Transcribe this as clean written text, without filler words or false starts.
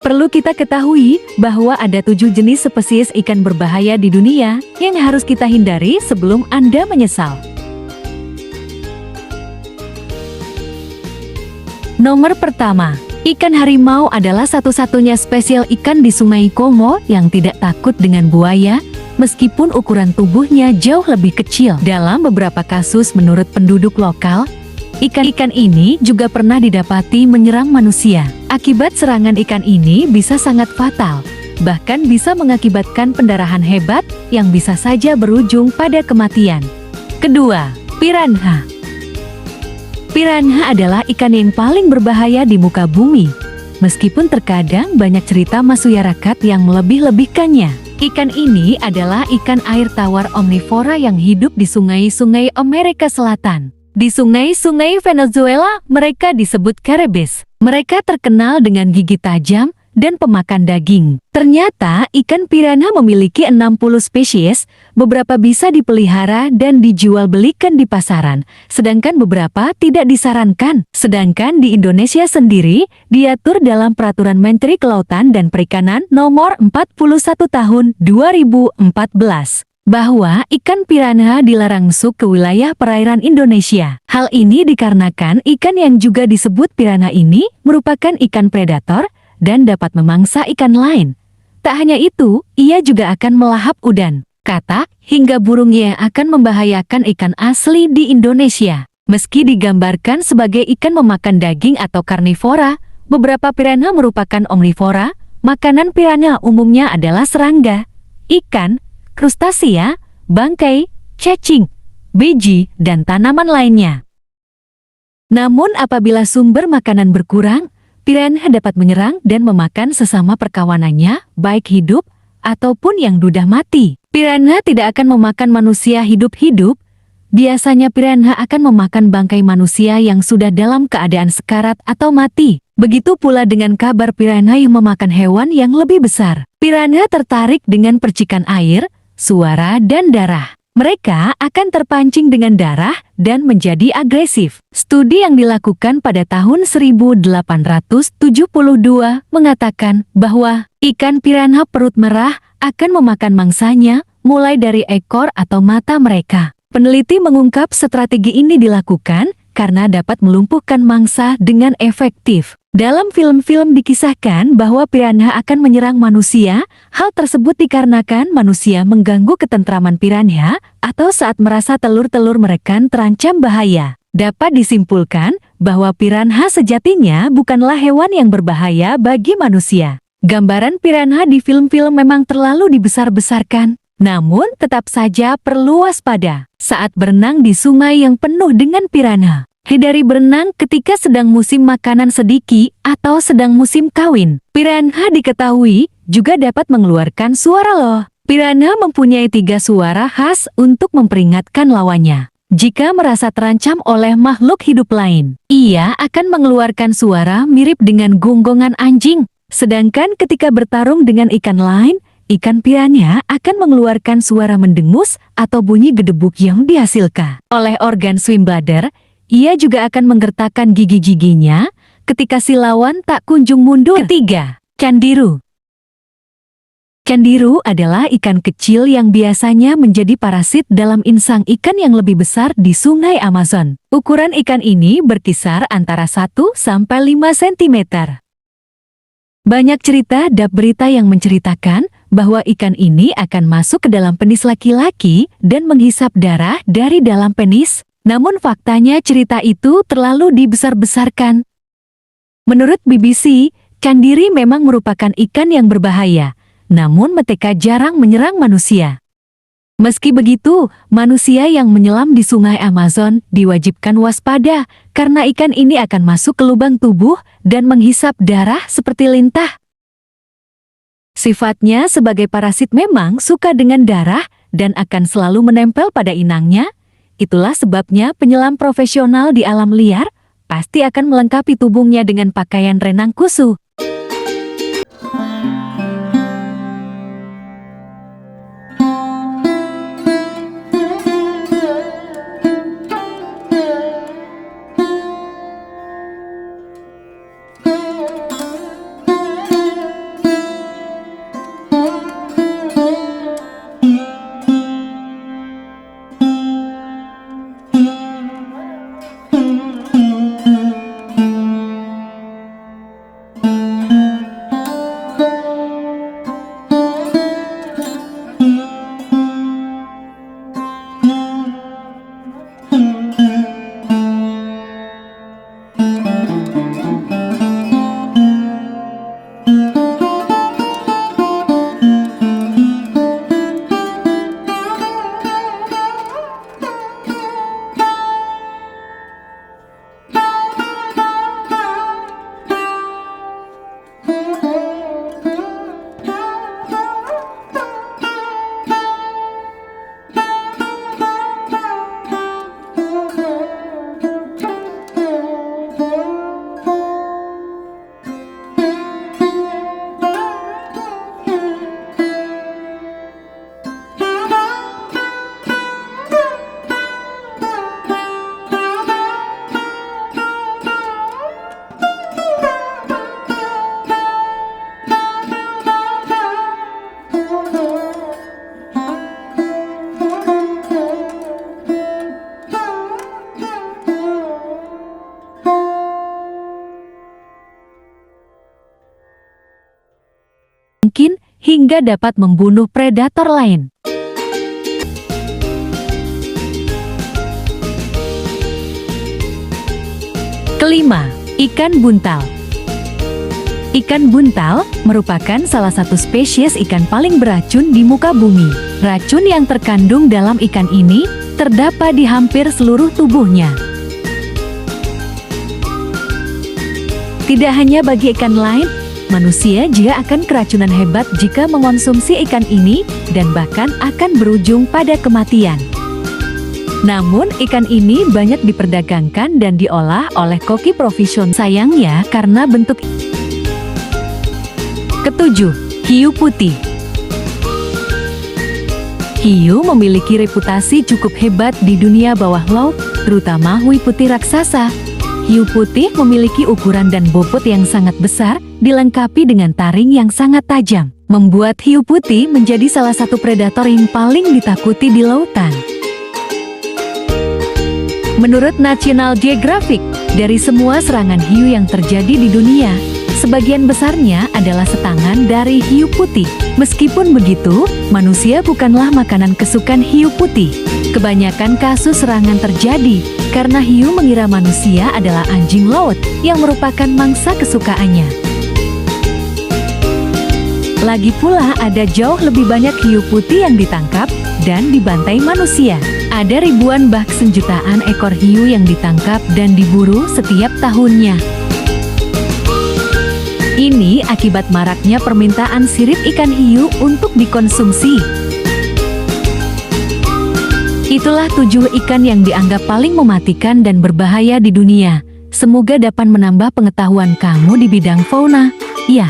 Perlu kita ketahui bahwa ada 7 jenis spesies ikan berbahaya di dunia yang harus kita hindari sebelum Anda menyesal. Nomor pertama, ikan harimau adalah satu-satunya spesies ikan di Sungai Como yang tidak takut dengan buaya, meskipun ukuran tubuhnya jauh lebih kecil. Dalam beberapa kasus menurut penduduk lokal, ikan-ikan ini juga pernah didapati menyerang manusia. Akibat serangan ikan ini bisa sangat fatal, bahkan bisa mengakibatkan pendarahan hebat yang bisa saja berujung pada kematian. Kedua, piranha. Piranha adalah ikan yang paling berbahaya di muka bumi. Meskipun terkadang banyak cerita masyarakat yang melebih-lebihkannya. Ikan ini adalah ikan air tawar omnivora yang hidup di sungai-sungai Amerika Selatan. Di sungai-sungai Venezuela, mereka disebut caribes. Mereka terkenal dengan gigi tajam dan pemakan daging. Ternyata ikan piranha memiliki 60 spesies, beberapa bisa dipelihara dan dijual belikan di pasaran, sedangkan beberapa tidak disarankan. Sedangkan di Indonesia sendiri, diatur dalam Peraturan Menteri Kelautan dan Perikanan Nomor 41 Tahun 2014. Bahwa ikan piranha dilarang masuk ke wilayah perairan Indonesia. Hal ini dikarenakan ikan yang juga disebut piranha ini merupakan ikan predator dan dapat memangsa ikan lain. Tak hanya itu, ia juga akan melahap udang, katak, hingga burung yang akan membahayakan ikan asli di Indonesia. Meski digambarkan sebagai ikan memakan daging atau karnivora, beberapa piranha merupakan omnivora. Makanan piranha umumnya adalah serangga, ikan, krustasea, bangkai, cacing, biji, dan tanaman lainnya. Namun apabila sumber makanan berkurang, piranha dapat menyerang dan memakan sesama perkawanannya, baik hidup ataupun yang sudah mati. Piranha tidak akan memakan manusia hidup-hidup. Biasanya piranha akan memakan bangkai manusia yang sudah dalam keadaan sekarat atau mati. Begitu pula dengan kabar piranha yang memakan hewan yang lebih besar. Piranha tertarik dengan percikan air, suara, dan darah. Mereka akan terpancing dengan darah dan menjadi agresif. Studi yang dilakukan pada tahun 1872 mengatakan bahwa ikan piranha perut merah akan memakan mangsanya mulai dari ekor atau mata mereka. Peneliti mengungkap strategi ini dilakukan karena dapat melumpuhkan mangsa dengan efektif. Dalam film-film dikisahkan bahwa piranha akan menyerang manusia. Hal tersebut dikarenakan manusia mengganggu ketentraman piranha atau saat merasa telur-telur mereka terancam bahaya. Dapat disimpulkan bahwa piranha sejatinya bukanlah hewan yang berbahaya bagi manusia. Gambaran piranha di film-film memang terlalu dibesar-besarkan. Namun tetap saja perlu waspada saat berenang di sungai yang penuh dengan piranha. Hindari berenang ketika sedang musim makanan sedikit atau sedang musim kawin. Piranha diketahui juga dapat mengeluarkan suara loh. Piranha mempunyai 3 suara khas untuk memperingatkan lawannya. Jika merasa terancam oleh makhluk hidup lain, ia akan mengeluarkan suara mirip dengan gonggongan anjing. Sedangkan ketika bertarung dengan ikan lain, ikan piranha akan mengeluarkan suara mendengus atau bunyi gedebuk yang dihasilkan oleh organ swim-bladder. Ia juga akan menggertakkan gigi-giginya ketika si lawan tak kunjung mundur. Ketiga, candiru. Candiru adalah ikan kecil yang biasanya menjadi parasit dalam insang ikan yang lebih besar di sungai Amazon. Ukuran ikan ini berkisar antara 1 sampai 5 cm. Banyak cerita dan berita yang menceritakan bahwa ikan ini akan masuk ke dalam penis laki-laki dan menghisap darah dari dalam penis. Namun faktanya cerita itu terlalu dibesar-besarkan. Menurut BBC, candiri memang merupakan ikan yang berbahaya, namun mereka jarang menyerang manusia. Meski begitu, manusia yang menyelam di sungai Amazon diwajibkan waspada karena ikan ini akan masuk ke lubang tubuh dan menghisap darah seperti lintah. Sifatnya sebagai parasit memang suka dengan darah dan akan selalu menempel pada inangnya. Itulah sebabnya penyelam profesional di alam liar pasti akan melengkapi tubuhnya dengan pakaian renang khusus. Mungkin hingga dapat membunuh predator lain. Kelima, ikan buntal. Ikan buntal merupakan salah satu spesies ikan paling beracun di muka bumi. Racun yang terkandung dalam ikan ini terdapat di hampir seluruh tubuhnya. Tidak hanya bagi ikan lain, manusia juga akan keracunan hebat jika mengonsumsi ikan ini dan bahkan akan berujung pada kematian. Namun, ikan ini banyak diperdagangkan dan diolah oleh koki profesional. Sayangnya karena bentuk. Ketujuh, hiu putih. Hiu memiliki reputasi cukup hebat di dunia bawah laut, terutama hiu putih raksasa. Hiu putih memiliki ukuran dan bobot yang sangat besar, dilengkapi dengan taring yang sangat tajam, membuat hiu putih menjadi salah satu predator yang paling ditakuti di lautan. Menurut National Geographic, dari semua serangan hiu yang terjadi di dunia, sebagian besarnya adalah setangan dari hiu putih. Meskipun begitu, manusia bukanlah makanan kesukaan hiu putih. Kebanyakan kasus serangan terjadi karena hiu mengira manusia adalah anjing laut yang merupakan mangsa kesukaannya. Lagi pula ada jauh lebih banyak hiu putih yang ditangkap dan dibantai manusia. Ada ribuan bahkan jutaan ekor hiu yang ditangkap dan diburu setiap tahunnya. Ini akibat maraknya permintaan sirip ikan hiu untuk dikonsumsi. Itulah 7 ikan yang dianggap paling mematikan dan berbahaya di dunia. Semoga dapat menambah pengetahuan kamu di bidang fauna. Ya.